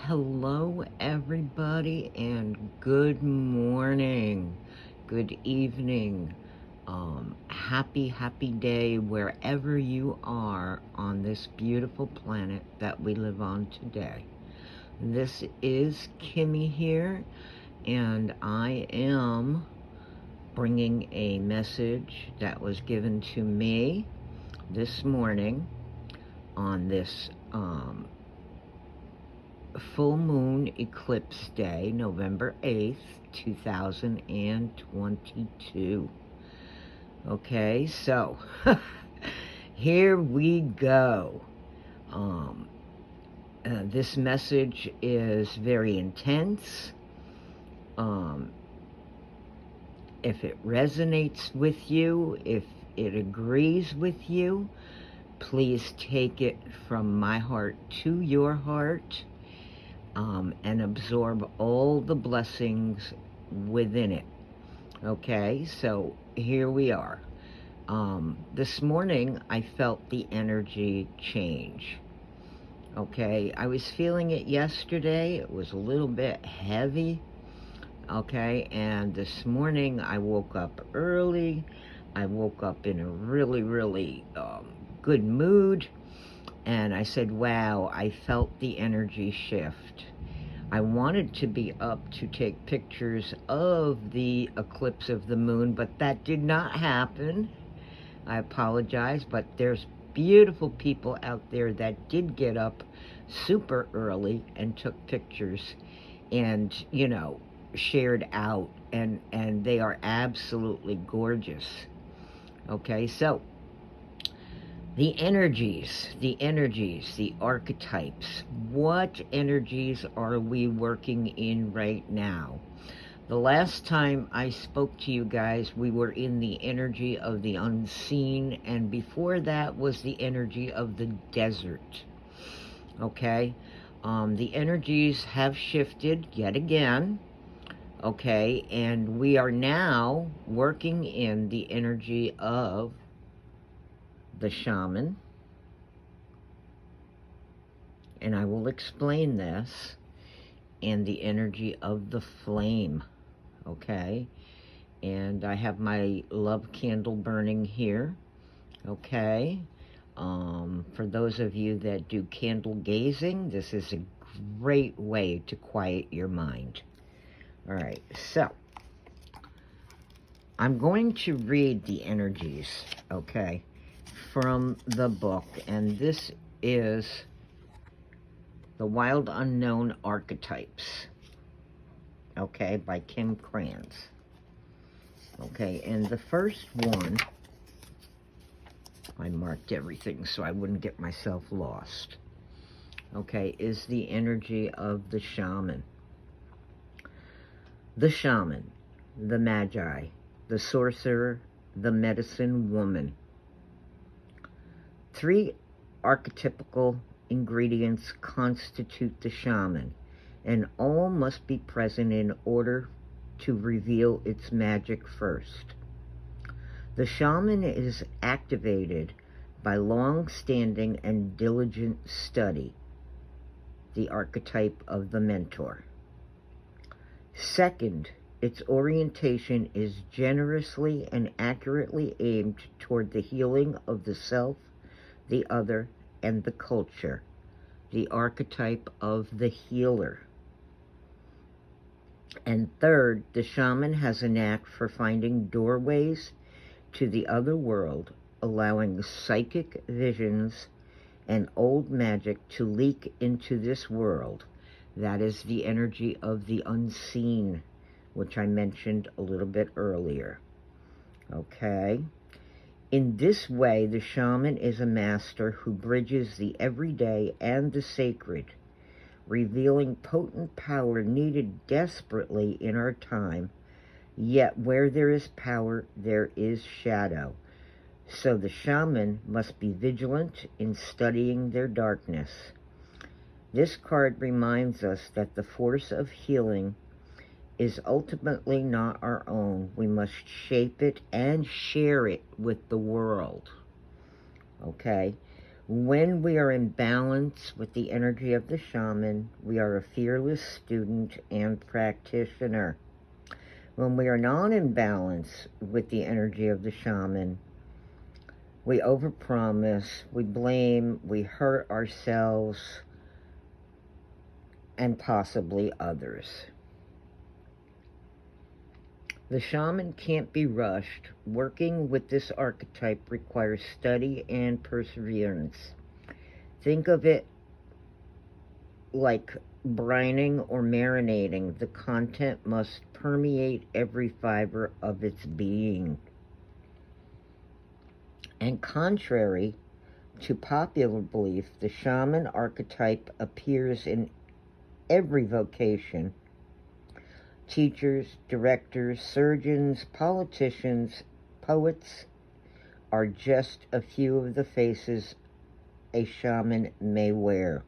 Hello, everybody, and good morning, good evening, happy day wherever you are on this beautiful planet that we live on today. This is Kimmie here, and I am bringing a message that was given to me this morning on this full moon eclipse day, November 8th, 2022. Okay, so here we go. This message is very intense. If it resonates with you, if it agrees with you, please take it from my heart to your heart. And absorb all the blessings within it. Okay, so here we are. This morning, I felt the energy change. Okay, I was feeling it yesterday. It was a little bit heavy. Okay, and this morning, I woke up early. I woke up in a really good mood. And I said, wow, I felt the energy shift. I wanted to be up to take pictures of the eclipse of the moon, but that did not happen. I apologize, but there's beautiful people out there that did get up super early and took pictures and, shared out, and they are absolutely gorgeous. Okay, so the energies, the archetypes. What energies are we working in right now? The last time I spoke to you guys, we were in the energy of the unseen, and before that was the energy of the desert. Okay? The energies have shifted yet again. Okay? And we are now working in the energy of the shaman, and I will explain this, and the energy of the flame. Okay, and I have my love candle burning here. Okay, for those of you that do candle gazing, this is a great way to quiet your mind. All right, so I'm going to read the energies, okay, from the book, and this is The Wild Unknown Archetypes, okay, by Kim Krantz. Okay, and the first one, I marked everything so I wouldn't get myself lost, okay, is the energy of the shaman. The shaman, the magi, the sorcerer, the medicine woman. 3 archetypical ingredients constitute the shaman, and all must be present in order to reveal its magic first. The shaman is activated by long-standing and diligent study, the archetype of the mentor. Second, its orientation is generously and accurately aimed toward the healing of the self, the other, and the culture, the archetype of the healer. And third, the shaman has a knack for finding doorways to the other world, allowing psychic visions and old magic to leak into this world. That is the energy of the unseen, which I mentioned a little bit earlier. Okay? In this way, the shaman is a master who bridges the everyday and the sacred, revealing potent power needed desperately in our time. Yet where there is power, there is shadow. So the shaman must be vigilant in studying their darkness. This card reminds us that the force of healing is ultimately not our own. We must shape it and share it with the world. Okay? When we are in balance with the energy of the shaman, we are a fearless student and practitioner. When we are not in balance with the energy of the shaman, we overpromise, we blame, we hurt ourselves, and possibly others. The shaman can't be rushed. Working with this archetype requires study and perseverance. Think of it like brining or marinating. The content must permeate every fiber of its being. And contrary to popular belief, the shaman archetype appears in every vocation. Teachers, directors, surgeons, politicians, poets are just a few of the faces a shaman may wear.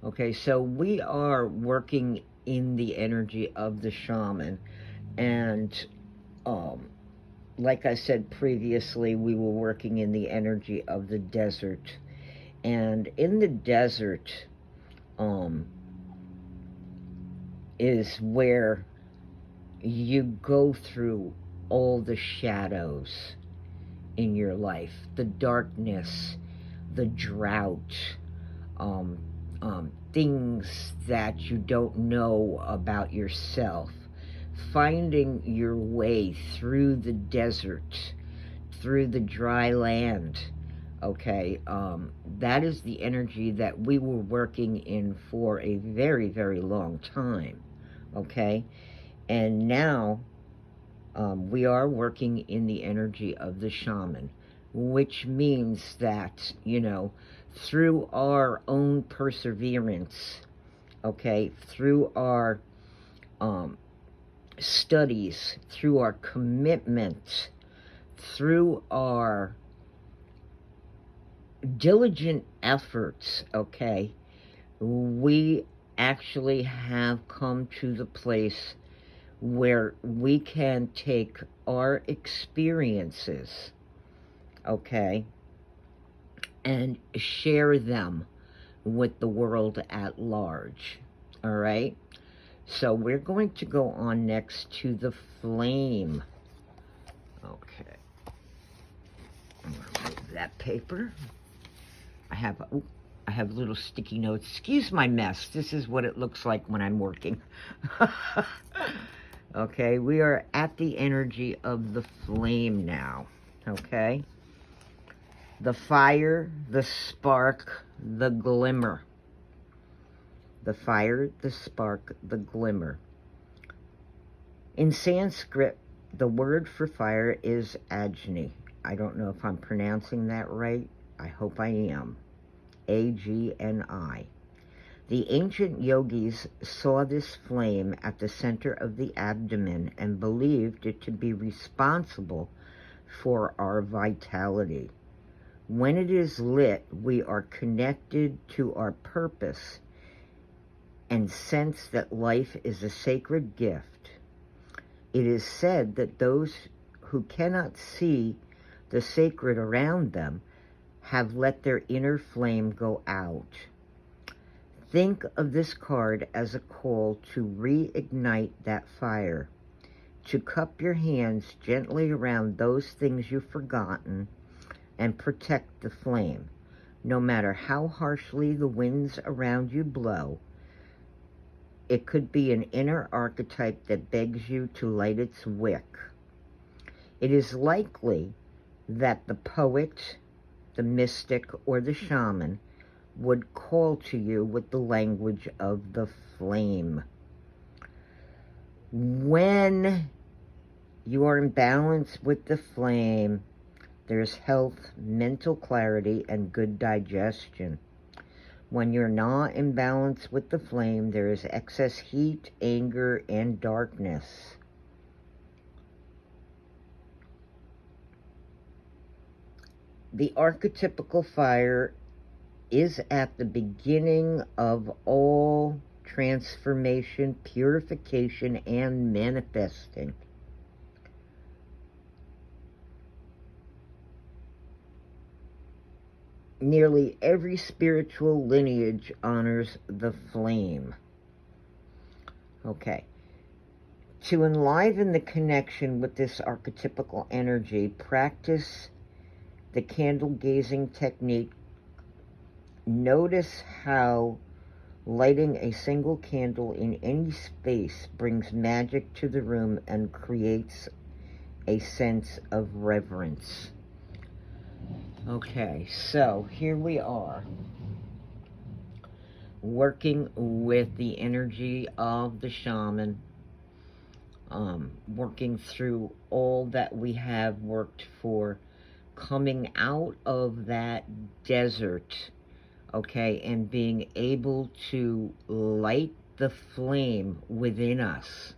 Okay, so we are working in the energy of the shaman, and like I said previously, we were working in the energy of the desert. And in the desert is where you go through all the shadows in your life, the darkness, the drought, things that you don't know about yourself, finding your way through the desert, through the dry land. Okay, that is the energy that we were working in for a very, very long time. Okay, and now we are working in the energy of the shaman, which means that, through our own perseverance, okay, through our studies, through our commitment, through our diligent efforts, okay, we actually have come to the place where we can take our experiences, okay, and share them with the world at large. All right, so we're going to go on next to the flame. Okay, I'm going to move that paper. I have little sticky notes. Excuse my mess. This is what it looks like when I'm working. Okay, we are at the energy of the flame now. Okay, the fire, the spark, the glimmer. The fire, the spark, the glimmer. In Sanskrit, the word for fire is Agni. I don't know if I'm pronouncing that right. I hope I am. Agni. The ancient yogis saw this flame at the center of the abdomen and believed it to be responsible for our vitality. When it is lit, we are connected to our purpose and sense that life is a sacred gift. It is said that those who cannot see the sacred around them have let their inner flame go out. Think of this card as a call to reignite that fire, to cup your hands gently around those things you've forgotten and protect the flame. No matter how harshly the winds around you blow, it could be an inner archetype that begs you to light its wick. It is likely that the poet, the mystic, or the shaman would call to you with the language of the flame. When you are in balance with the flame, there's health, mental clarity, and good digestion. When you're not in balance with the flame, there is excess heat, anger, and darkness. The archetypical fire is at the beginning of all transformation, purification, and manifesting. Nearly every spiritual lineage honors the flame. Okay. To enliven the connection with this archetypical energy, practice the candle gazing technique. Notice how lighting a single candle in any space brings magic to the room and creates a sense of reverence. Okay, so here we are, working with the energy of the shaman, working through all that we have worked for, coming out of that desert, okay, and being able to light the flame within us,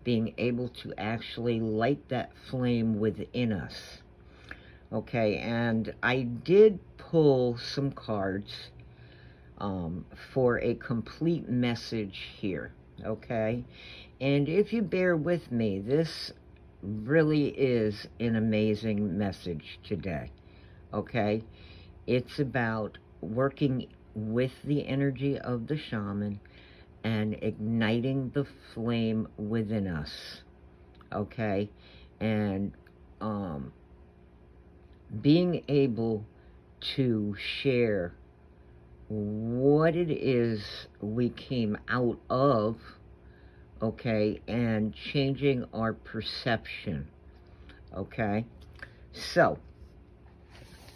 being able to actually light that flame within us, okay. And I did pull some cards for a complete message here, okay. And if you bear with me, this really is an amazing message today, okay. It's about working with the energy of the shaman and igniting the flame within us, okay, and being able to share what it is we came out of, okay, and changing our perception, okay. So,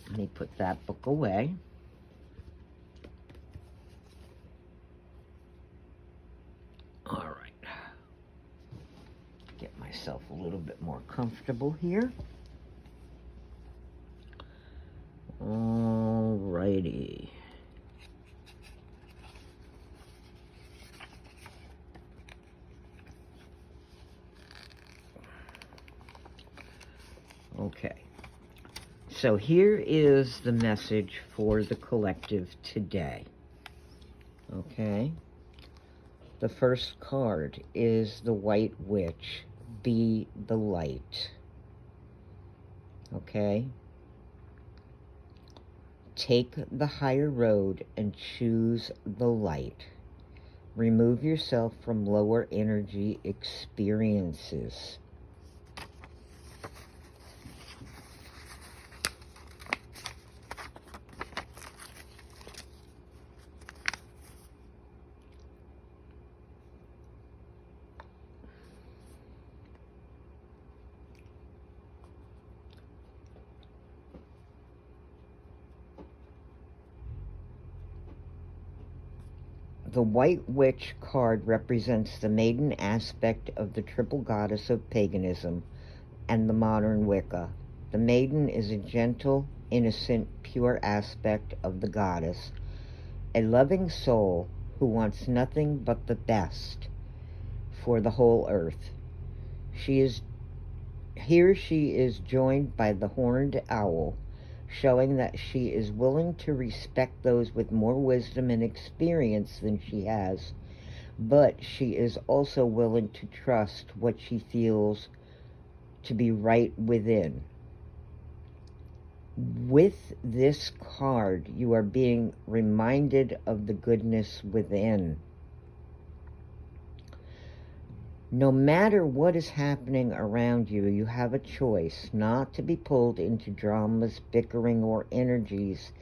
let me put that book away. All right. Get myself a little bit more comfortable here. All righty. Okay. So here is the message for the collective today. Okay. The first card is the White Witch. Be the light. Okay. Take the higher road and choose the light. Remove yourself from lower energy experiences. The White Witch card represents the maiden aspect of the triple goddess of paganism and the modern Wicca. The maiden is a gentle, innocent, pure aspect of the goddess, a loving soul who wants nothing but the best for the whole earth. She is joined by the horned owl, showing that she is willing to respect those with more wisdom and experience than she has, but she is also willing to trust what she feels to be right within. With this card, you are being reminded of the goodness within. No matter what is happening around you, you have a choice not to be pulled into dramas, bickering, or energies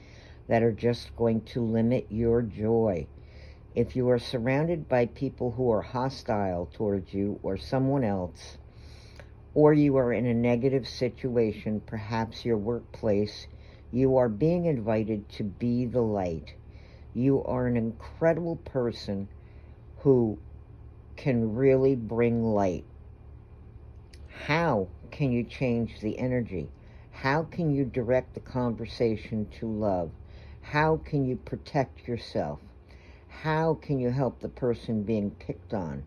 that are just going to limit your joy. If you are surrounded by people who are hostile towards you or someone else, or you are in a negative situation, perhaps your workplace, you are being invited to be the light. You are an incredible person who can really bring light. How can you change the energy? How can you direct the conversation to love? How can you protect yourself? How can you help the person being picked on?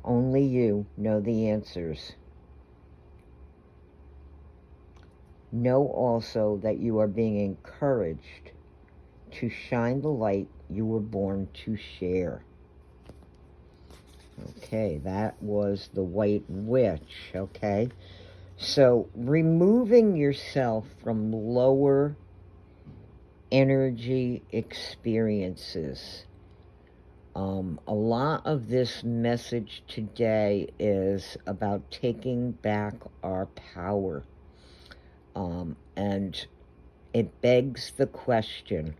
Only you know the answers. Know also that you are being encouraged to shine the light you were born to share. Okay, that was the White Witch, okay? So, removing yourself from lower energy experiences. A lot of this message today is about taking back our power. And it begs the question,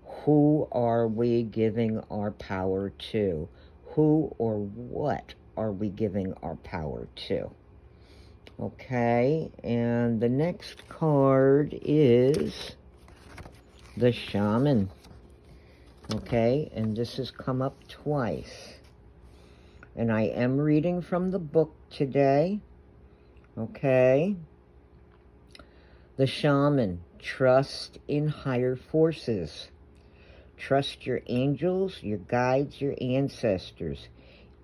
who are we giving our power to? Who or what are we giving our power to? Okay, and the next card is the Shaman. Okay, and this has come up twice. And I am reading from the book today. Okay. The Shaman, trust in higher forces. Trust your angels, your guides, your ancestors.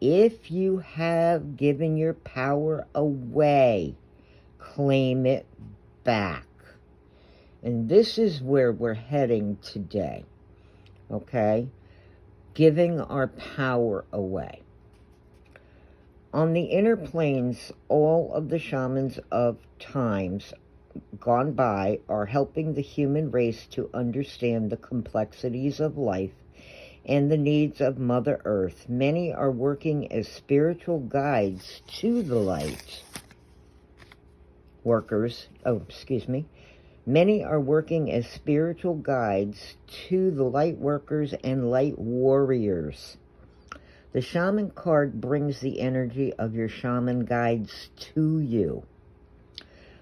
If you have given your power away, claim it back. And this is where we're heading today. Okay? Giving our power away. On the inner planes, all of the shamans of times gone by are helping the human race to understand the complexities of life and the needs of Mother Earth. Many are working as spiritual guides to the light workers. Many are working as spiritual guides to the light workers and light warriors. The Shaman card brings the energy of your shaman guides to you.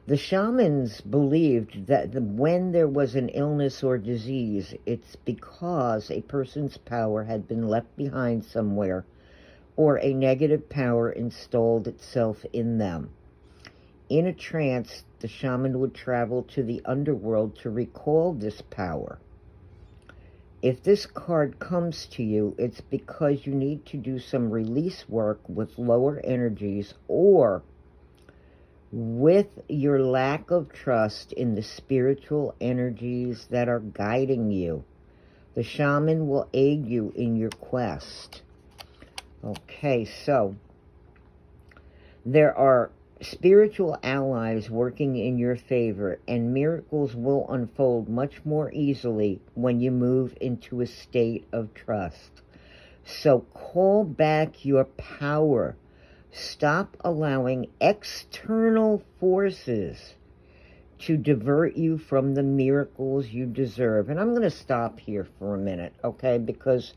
The shamans believed that when there was an illness or disease, it's because a person's power had been left behind somewhere or a negative power installed itself in them. In a trance, the shaman would travel to the underworld to recall this power. If this card comes to you, it's because you need to do some release work with lower energies or with your lack of trust in the spiritual energies that are guiding you. The shaman will aid you in your quest. Okay, so there are spiritual allies working in your favor, and miracles will unfold much more easily when you move into a state of trust. So call back your power. Stop allowing external forces to divert you from the miracles you deserve. And I'm going to stop here for a minute, okay? Because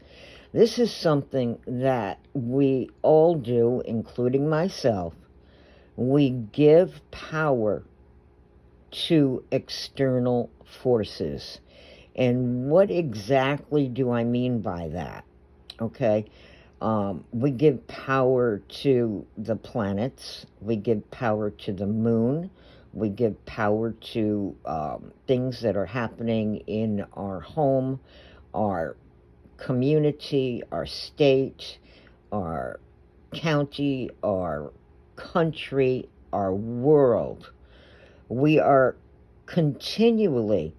this is something that we all do, including myself. We give power to external forces. And what exactly do I mean by that? Okay? We give power to the planets. We give power to the moon. We give power to things that are happening in our home, our community, our state, our county, our country, our world. We are continually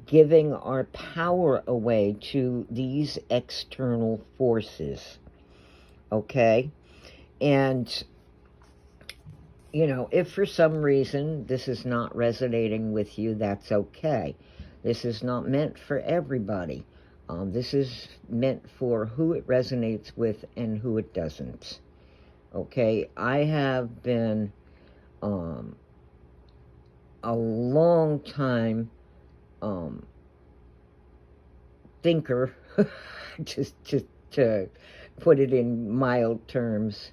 giving our power away to these external forces. Okay? And, you know, if for some reason this is not resonating with you, that's okay. This is not meant for everybody. This is meant for who it resonates with and who it doesn't. Okay? I have been a long time thinker, just to put it in mild terms,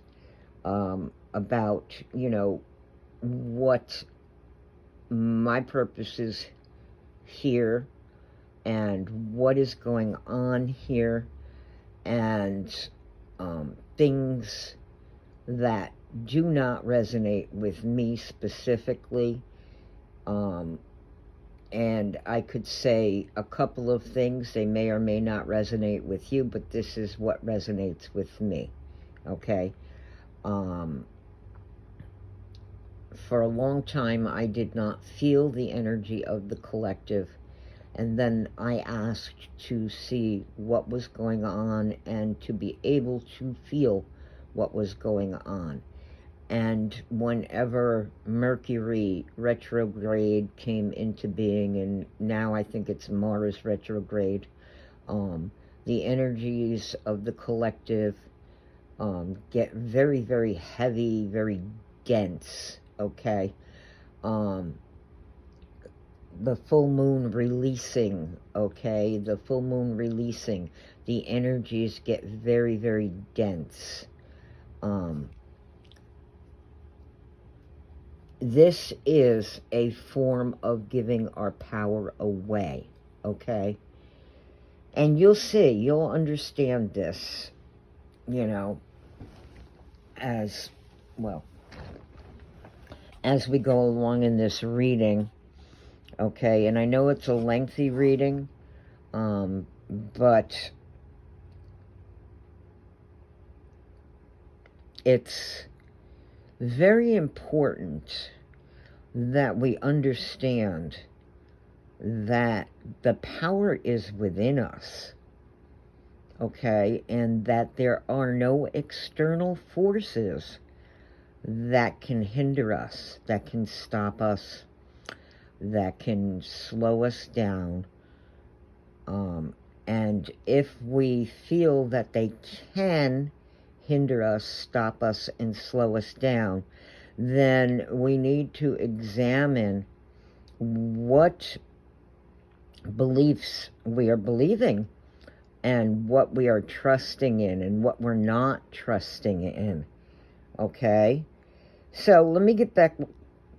about, you know, what my purpose is here and what is going on here, and things that do not resonate with me specifically. And I could say a couple of things. They may or may not resonate with you, but this is what resonates with me. Okay? For a long time, I did not feel the energy of the collective. And then I asked to see what was going on and to be able to feel what was going on. And whenever Mercury retrograde came into being, and now I think it's Mars retrograde, the energies of the collective get very, very heavy, very dense, okay? The full moon releasing, okay? The full moon releasing, the energies get very, very dense. This is a form of giving our power away, okay? And you'll see, you'll understand this, you know, as well, as we go along in this reading, okay? And I know it's a lengthy reading, but it's very important that we understand that the power is within us, okay? And that there are no external forces that can hinder us, that can stop us, that can slow us down. And if we feel that they can hinder us, stop us, and slow us down, then we need to examine what beliefs we are believing and what we are trusting in and what we're not trusting in, okay? So let me get back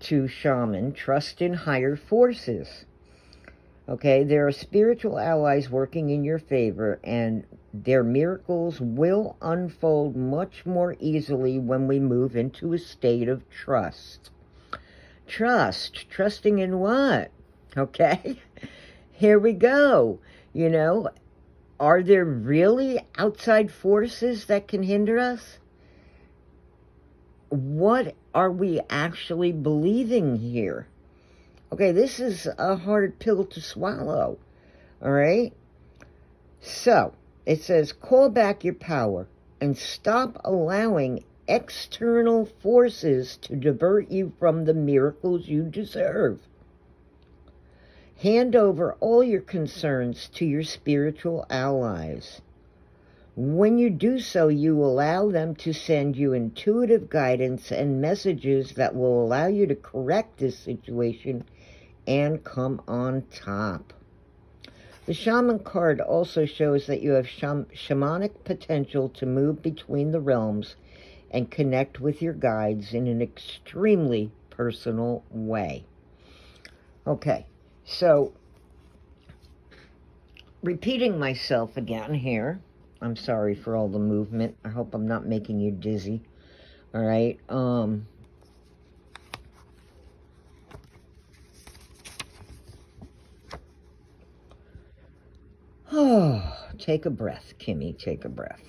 to shaman. Trust in higher forces. Okay, there are spiritual allies working in your favor, and their miracles will unfold much more easily when we move into a state of trust. Trusting in what? Okay, here we go. You know, are there really outside forces that can hinder us? What are we actually believing here? Okay, this is a hard pill to swallow, all right? So, it says, call back your power and stop allowing external forces to divert you from the miracles you deserve. Hand over all your concerns to your spiritual allies. When you do so, you allow them to send you intuitive guidance and messages that will allow you to correct this situation and come on top. The shaman card also shows that you have shamanic potential to move between the realms and connect with your guides in an extremely personal way. Okay, so repeating myself again here. I'm sorry for all the movement. I hope I'm not making you dizzy. All right. Oh, take a breath, Kimmie. Take a breath.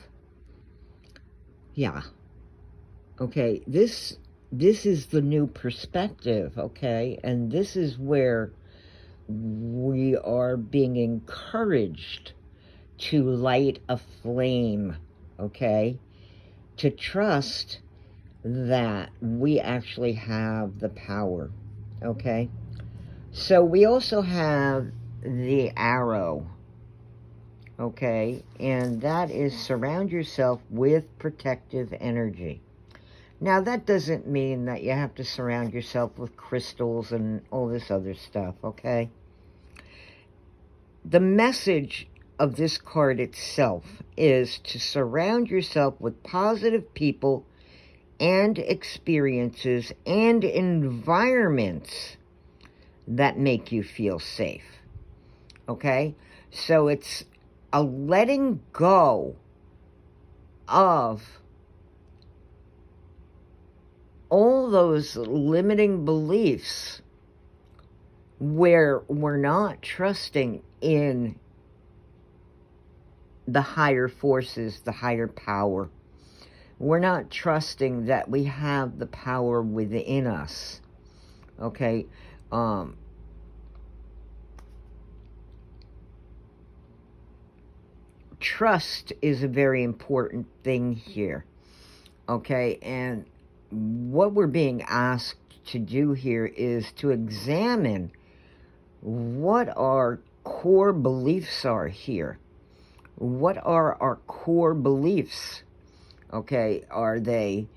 Yeah. Okay, this is the new perspective, okay? And this is where we are being encouraged to light a flame, okay? To trust that we actually have the power, okay? So we also have the arrow, okay? And that is surround yourself with protective energy. Now, that doesn't mean that you have to surround yourself with crystals and all this other stuff, okay? The message of this card itself is to surround yourself with positive people and experiences and environments that make you feel safe, okay? So it's a letting go of all those limiting beliefs where we're not trusting in the higher forces, the higher power. We're not trusting that we have the power within us, okay? Trust is a very important thing here, okay? And what we're being asked to do here is to examine what our core beliefs are here. What are our core beliefs? Okay, are they,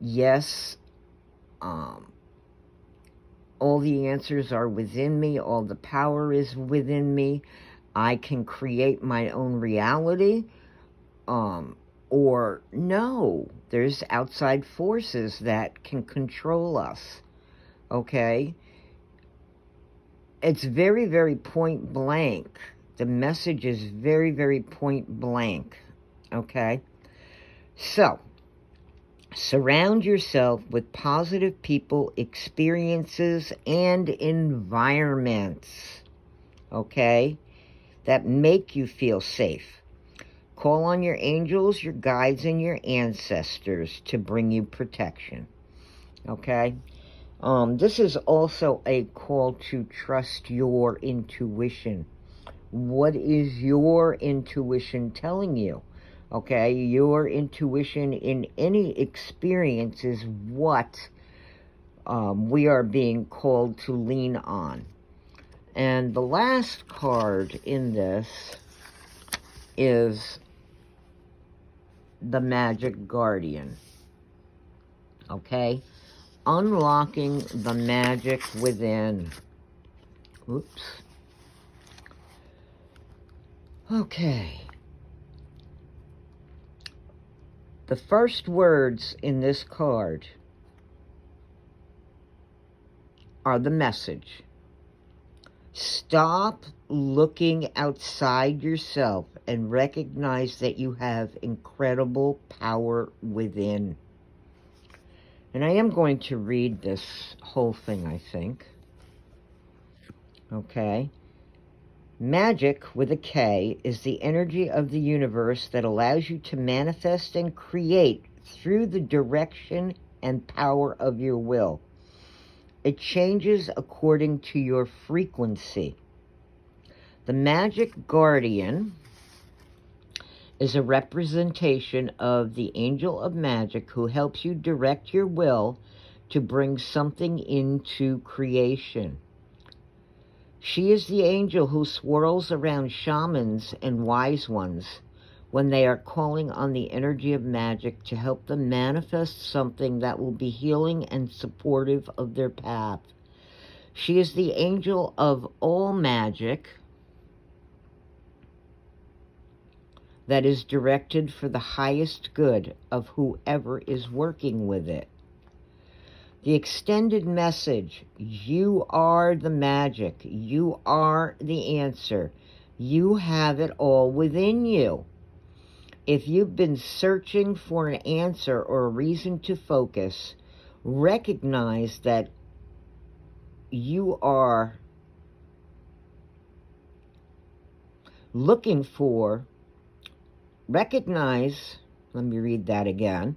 yes, all the answers are within me, all the power is within me, I can create my own reality, or no, there's outside forces that can control us, okay? It's very, very point blank. The message is very, very point blank, okay? So, surround yourself with positive people, experiences, and environments, okay, that make you feel safe. Call on your angels, your guides, and your ancestors to bring you protection, okay? This is also a call to trust your intuition. What is your intuition telling you? Okay, your intuition in any experience is what we are being called to lean on. And the last card in this is the Magic Guardian. Okay, unlocking the magic within. Oops. Okay. The first words in this card are the message. Stop looking outside yourself and recognize that you have incredible power within. And I am going to read this whole thing, I think. Okay. Magic, with a K, is the energy of the universe that allows you to manifest and create through the direction and power of your will. It changes according to your frequency. The Magic Guardian is a representation of the angel of magic who helps you direct your will to bring something into creation. She is the angel who swirls around shamans and wise ones when they are calling on the energy of magic to help them manifest something that will be healing and supportive of their path. She is the angel of all magic that is directed for the highest good of whoever is working with it. The extended message: you are the magic. You are the answer. You have it all within you. If you've been searching for an answer or a reason to focus, recognize that you are looking for, recognize, let me read that again,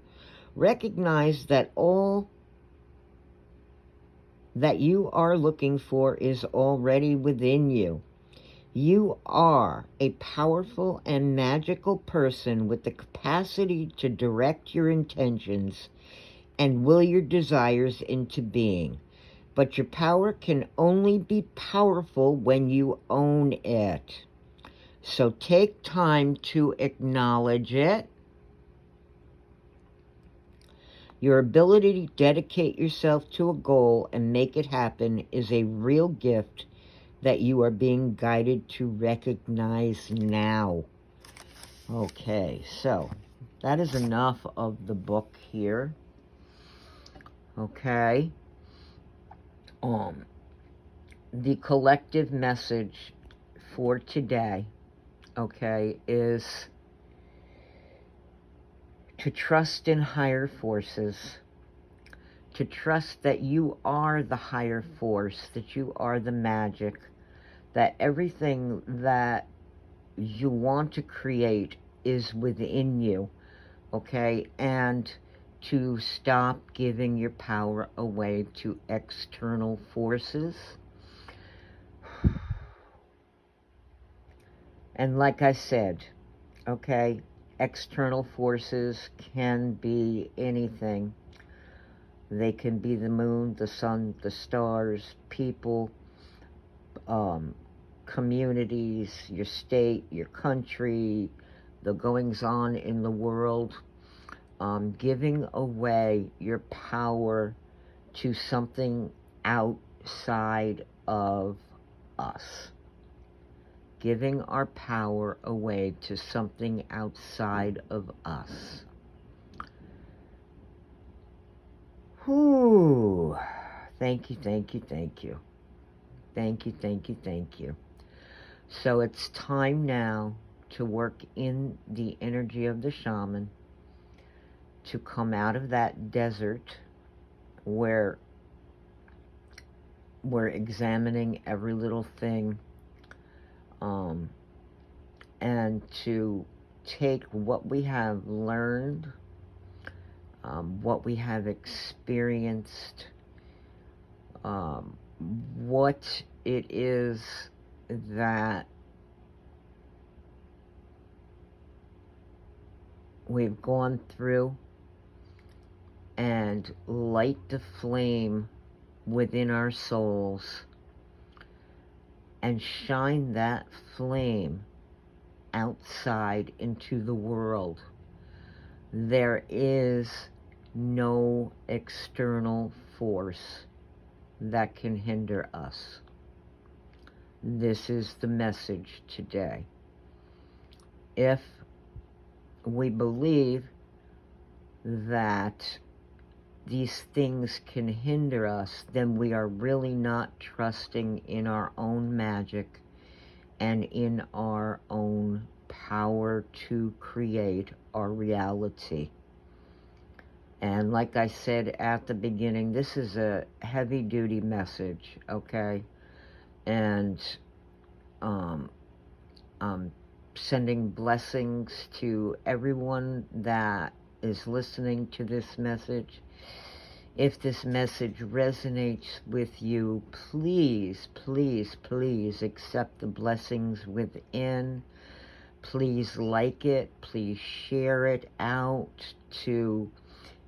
recognize that all that you are looking for is already within you. You are a powerful and magical person with the capacity to direct your intentions and will your desires into being. But your power can only be powerful when you own it. So take time to acknowledge it. Your ability to dedicate yourself to a goal and make it happen is a real gift that you are being guided to recognize now. Okay, so that is enough of the book here. Okay. The collective message for today, okay, is to trust in higher forces, to trust that you are the higher force, that you are the magic, that everything that you want to create is within you, okay, and to stop giving your power away to external forces. And like I said, okay, external forces can be anything. They can be the moon, the sun, the stars, people, communities, your state, your country, the goings-on in the world. Giving away your power to something outside of us. Giving our power away to something outside of us. Whew. Thank you, thank you, thank you. Thank you, thank you, thank you. So it's time now to work in the energy of the shaman, to come out of that desert where we're examining every little thing, and to take what we have learned, what we have experienced, what it is that we've gone through, and light the flame within our souls and shine that flame outside into the world. There is no external force that can hinder us. This is the message today. If we believe that these things can hinder us, then we are really not trusting in our own magic and in our own power to create our reality. And like I said at the beginning, this is a heavy-duty message, okay? And I'm sending blessings to everyone that is listening to this message. If this message resonates with you, please, please, please accept the blessings within. Please like it. Please share it out to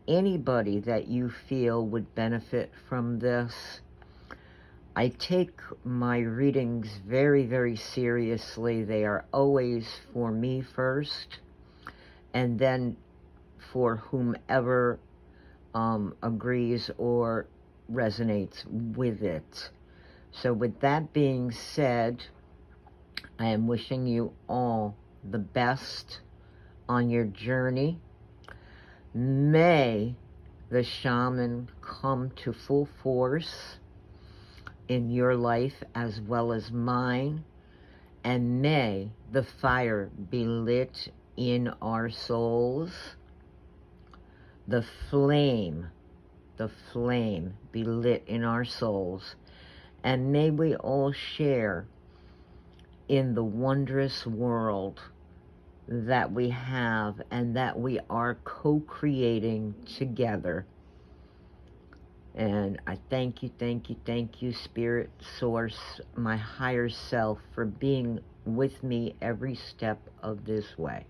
anybody that you feel would benefit from this. I take my readings very, very seriously. They are always for me first, and then for whomever agrees or resonates with it. So with that being said, I am wishing you all the best on your journey. May the shaman come to full force in your life as well as mine, and may the fire be lit in our souls. The flame be lit in our souls, and may we all share in the wondrous world that we have and that we are co-creating together. And I thank you, Spirit, Source, my higher self, for being with me every step of this way.